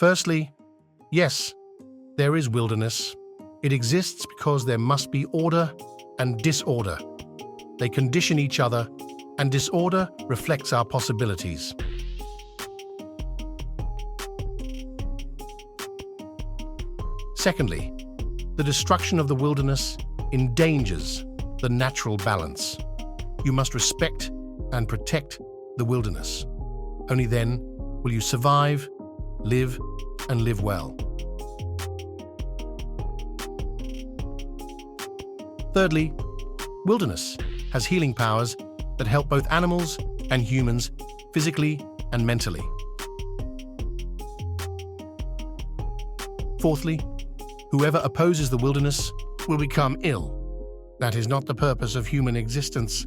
Firstly, yes, there is wilderness. It exists because there must be order and disorder. They condition each other, and disorder reflects our possibilities. Secondly, the destruction of the wilderness endangers the natural balance. You must respect and protect the wilderness. Only then will you survive, live, and live well. Thirdly, wilderness has healing powers that help both animals and humans physically and mentally. Fourthly, whoever opposes the wilderness will become ill. That is not the purpose of human existence.